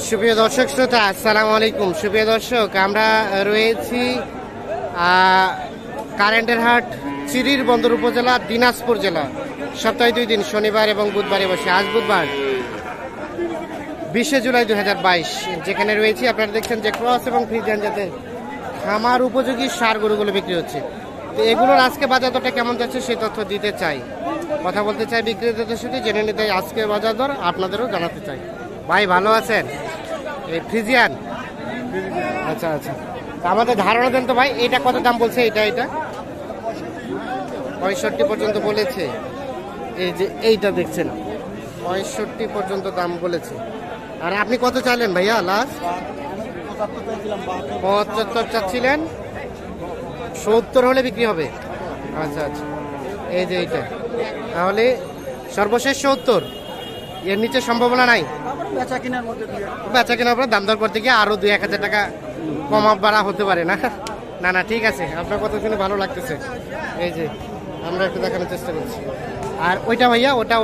সুপ্রিয় দর্শক শ্রোতা, আসসালামু আলাইকুম। সুপ্রিয় দর্শক, আমরা রয়েছি কারেন্টের হাট, চিরির বন্দর উপজেলা, দিনাজপুর জেলা। সপ্তাহে 2 দিন, শনিবার এবং বুধবারে বসে। আজ বুধবার 20 জুলাই 2022, যেখানে রয়েছি আপনারা দেখছেন যে ক্রস এবং ফ্রিজিয়ান জাতের খামার উপযোগী সার গরুগুলো বিক্রি হচ্ছে। তো এগুলোর আজকে বাজার দরটা কেমন যাচ্ছে সেই তথ্য দিতে চাই, কথা বলতে চাই বিক্রেতাদের সাথে, জেনে নিতে আজকের বাজার দর আপনাদেরও জানাতে চাই। ভাই ভালো আছেন? এই ফ্রিজিয়ান, আচ্ছা আচ্ছা, আমাদের ধারণা দেন তো ভাই, এটা কত দাম বলছে? এটা 65 পর্যন্ত বলেছে। এই যে এইটা দেখছেন 65 পর্যন্ত দাম বলেছে। আর আপনি কত চাইলেন ভাইয়া? লাস্ট 75 চাচ্ছিলেন, 70 হলে বিক্রি হবে। আচ্ছা আচ্ছা, এই যে এইটা তাহলে সর্বশেষ 70, এর নিচে সম্ভাবনা নাই? বেচা কেনার পর দাম দর করতে গিয়ে আরো 2-1000 টাকা কমা বাড়া হতে পারে না? না না, ঠিক আছে, আপনার কথা শুনে ভালো লাগতেছে। এই যে আমরা একটু দেখানোর চেষ্টা করছি। আর ওইটা ভাইয়া, ওটা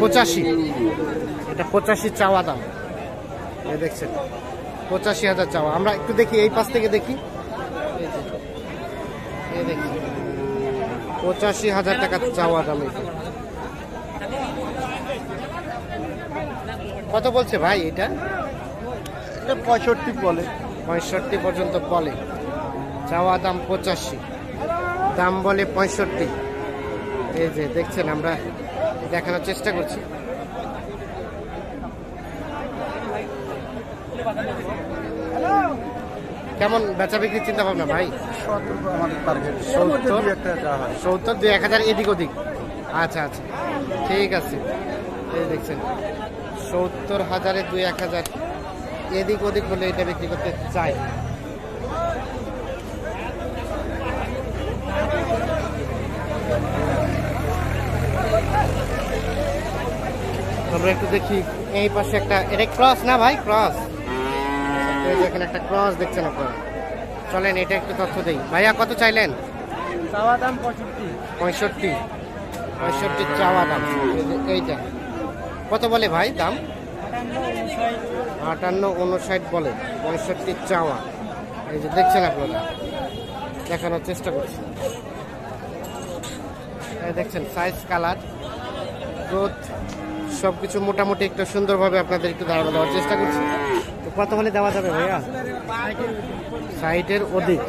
85, এটা 85 চাওয়া দাম। এই দেখছেন 85,000 চাওয়া। আমরা একটু দেখি, এই পাশ থেকে দেখি। এই দেখি 85,000 টাকা চাওয়া দাম। কত বলছে ভাই এটা? 65 বলে, 65 পর্যন্ত বলে। চাওয়া দাম 85, দাম বলে 65। এই যে দেখছেন, আমরা দেখানোর চেষ্টা করছি। কেমন বেচা বিক্রির চিন্তা ভাবনা ভাই? 70, 2-1000 এদিক ওদিক। আচ্ছা আচ্ছা, ঠিক আছে। এই দেখছেন 70,000-এ 2-1000 এদিক ওদিক বলে এটা বিক্রি করতে চাই। আমরা একটু দেখি এই পাশে একটা, এটা ক্রস না ভাই? ক্রস, এখানে একটা ক্রস দেখছেন আপনারা। চলেন এটা একটু তথ্য দেই। ভাইয়া কত চাইলেন? চাওয়া দাম 65 চাওয়া দাম। এইটা কত বলে ভাই দাম? 58-59 বলে, 65 চাওয়া। এই যে দেখছেন আপনারা, দেখানোর চেষ্টা করছি। এই দেখছেন সাইজ, কালার, গ্রোথ সবকিছু মোটামুটি একটু সুন্দরভাবে আপনাদের একটু ধারণা দেওয়ার চেষ্টা করছি। তো কত হলে দেওয়া যাবে ভাইয়া? 60-এর অধিক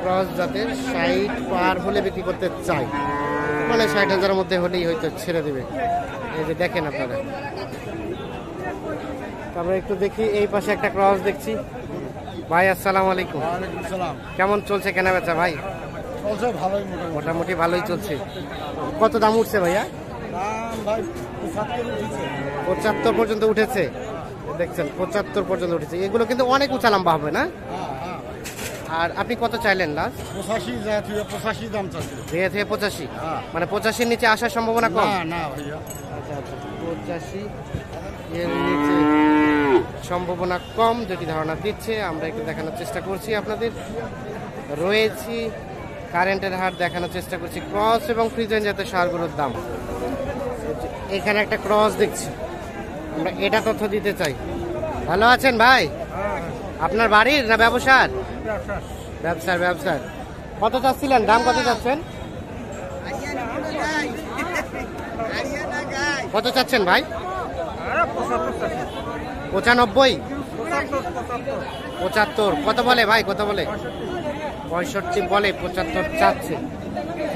ক্রস জাতের, 60 পার হলে বিক্রি করতে চাই, মানে 60,000-এর মধ্যে হলেই হয়তো ছেড়ে দেবে। এই যে দেখেন আপনারা। আমরা একটু দেখি, এই পাশে একটা ক্রস দেখছি। ভাই আসসালামু আলাইকুম। কেমন চলছে কেনা বেচা ভাই? মোটামুটি ভালোই চলছে। কত দাম উঠছে ভাইয়া? 75 পর্যন্ত উঠেছে। দেখছেন 75 পর্যন্ত উঠেছে। এগুলো কিন্তু অনেক উঁচা লম্বা হবে না? আর আপনি কত চাইলেন লাস্ট? 85 দাম চাচ্ছি। 85, মানে 85-র নিচে আসার সম্ভাবনা কম? না ভাইয়া। আচ্ছা আচ্ছা, 85 এর নিচে সম্ভাবনা কম, যেটি ধারণা দিচ্ছে। আমরা একটু দেখানোর চেষ্টা করছি আপনাদের। রয়েছি কারেন্টের হাট, দেখানোর চেষ্টা করছি ক্রস এবং ফ্রিজিয়ান জাতের সারগুলোর দাম। এখানে একটা ক্রস দেখছি, আমরা এটা তথ্য দিতে চাই। ভালো আছেন ভাই? আপনার বাড়ির না ব্যবসার? ব্যবসার। কত চাচ্ছিলেন? দাম কত চাচ্ছেন? কত চাচ্ছেন ভাই? 95, 75। কত বলে ভাই? কত বলে? 65 বলে, 75 চাচ্ছে।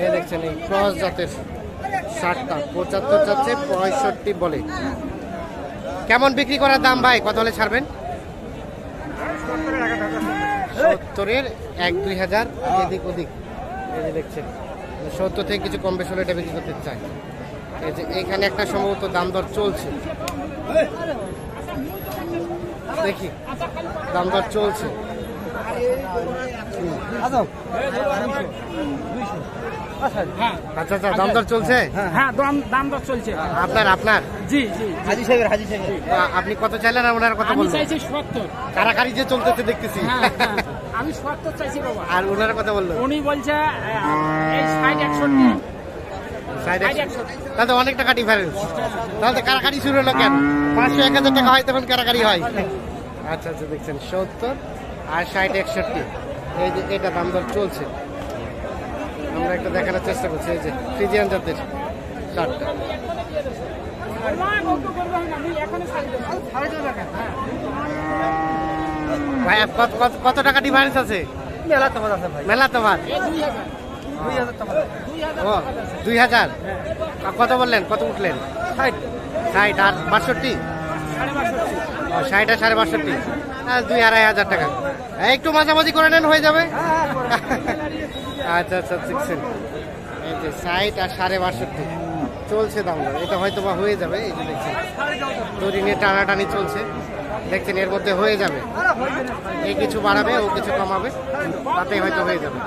এই দেখছেন এই ক্রস জাতের সারটা 75 চাচ্ছে, 65 বলে। কেমন বিক্রি করার দাম ভাই? কত হলে ছাড়বেন? 70-এর 1-2 হাজার এদিক ওদিক। এই যে দেখছেন 70 থেকে কিছু কম বেশি হলে এটা বিক্রি করতে চাই। এই যে এখানে একটা সম্ভবত দাম দর চলছে, দেখি দাম দর চলছে। আচ্ছা আচ্ছা, দাম দর চলছে? হ্যাঁ, দাম দর চলছে। আপনার জি জি, হাজি সাহেব। আপনি কত চাইলেন আর ওনার কত আমি বললেন? চাইছি 70। কারাকারি যে চলতেছে দেখতেছি। আমি 70 চাইছি বাবা। আর ওনার কথা বললেন? উনি বলছে এই 60-61। তাহলে তো অনেক টাকা ডিফারেন্স। তাহলে তো কারাকারি শুরু হলো কেন? 500-1000 টাকা হয় তখন কারাকারি হয়। আচ্ছা আচ্ছা, দেখছেন 70 আর 60-61, এই যে এটা দাম দর চলছে। আমরা একটা দেখানোর চেষ্টা করছি, এই যে ফ্রিজিয়ান জাতের শার্টটা। ভাই কত টাকা ডিফারেন্স আছে? মেলা তোমার আছে ভাই, মেলা তো ভাই। 2000 টাকা। ও 2000, কত বললেন, কত উঠলেন? 60 60 আর 62, 60 আর 62.5, 2-2.5 টাকা। একটু মাঝামাঝি করে নেন, হয়ে যাবে। আচ্ছা আচ্ছা, দেখছেন এই যে 60 আর 62.5 চলছে দাম দর। এটা হয়তো বা হয়ে যাবে, এই যে দেখছেন দড়ি নিয়ে টানাটানি চলছে, দেখছেন এর মধ্যে হয়ে যাবে। এই কিছু বাড়াবে, ও কিছু কমাবে, তাতে হয়তো হয়ে যাবে।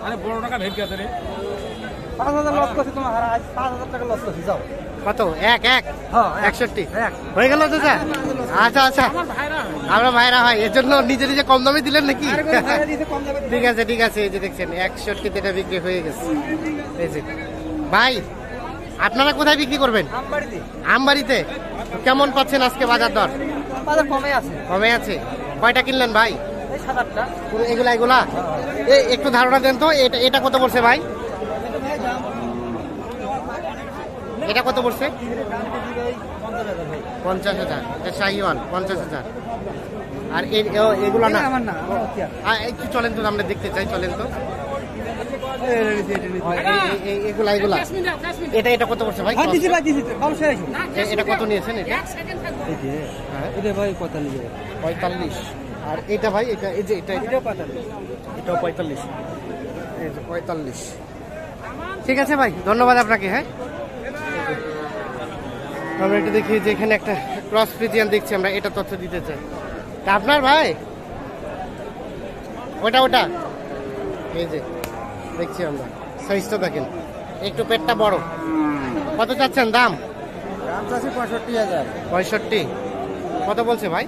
আরে বড় টাকা ভেট গেছে রে। 5000 লস করছি তোমার, আর আজ 5000 টাকা লস করছি। যাও কত? এক হ্যাঁ 61 হয়ে গেল দাদা। আচ্ছা আচ্ছা, আমরা ভাইরা হয়, এর জন্য নিজে নিজে কম দামে দিলেন নাকি? ঠিক আছে ঠিক আছে, এই যে দেখছেন 61 এটা বিক্রি হয়ে গেছে। এই যে ভাই, আপনারা কোথায় বিক্রি করবেন? আমবাড়িতে। কেমন পাচ্ছেন আজকে বাজার দর? বাজার কমে আছে, কমে আছে। কয়টা কিনলেন ভাই? এই 7-8টা। পুরো এগুলা এগুলা? একটু ধারণা দেন তো, এটা কত পড়ছে ভাই? এটা কত পড়ছে? 50,000। এটা শাহিওয়াল 50,000। আর এগুলো না, আমার না, আমার কি আর? একটু চলেন তো, আমরা দেখতে চাই, চলেন তো। এগুলা এগুলা, এটা কত পড়ছে ভাই? ভাই দিছি, ভাই দিছি, কমছে রাখো। এটা কত নিয়েছেন? এটা হ্যাঁ, এটা ভাই কত নিয়ে? 45। আর এটা ভাই, এটা এই যে এটা এটা 45। এটাও 45। এই যে 45। ঠিক আছে ভাই, ধন্যবাদ আপনাকে। হ্যাঁ, আমরা এটা দেখি যে এখানে একটা ক্রস ফ্রিজিয়ান দেখছি আমরা, এটা তথ্য দিতে চাই। তা আপনার ভাই ওটা এই যে দেখছি আমরা, সাইজটা দেখেন, একটু পেটটা বড়। কত চাচ্ছেন দাম? দাম চাচ্ছি 65,000। 65। কত বলছে ভাই?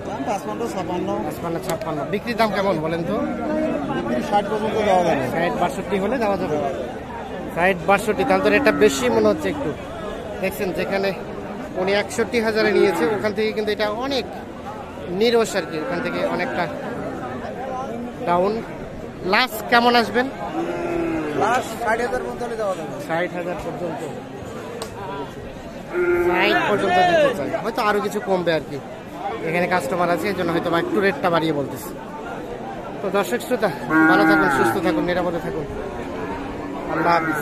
দাম 55-56। 55-56। বিক্রির দাম কেমন বলেন তো? বিক্রি 60 পর্যন্ত দেওয়া যাবে। 60-62 হলে দেওয়া যাবে। 60-62, তাহলে তো এটা বেশি মনে হচ্ছে একটু। দেখছেন যেখানে উনি 61,000-এ নিয়েছে, ওখান থেকে কিন্তু এটা অনেক নিরস আর কি, ওখান থেকে অনেকটা ডাউন। লাস্ট কেমন আসবেন? লাস্ট 60,000 পর্যন্ত হলে দেওয়া যাবে। 60,000 পর্যন্ত, 60 পর্যন্ত দিতে চাই, হয়তো আরো কিছু কমবে আর কি। এখানে কাস্টমার আছে, এই জন্য হয়তো বা একটু রেটটা বাড়িয়ে বলতেছি। তো দর্শক শ্রোতা, ভালো থাকুন, সুস্থ থাকুন, নিরাপদে থাকুন। আল্লাহ হাফিজ।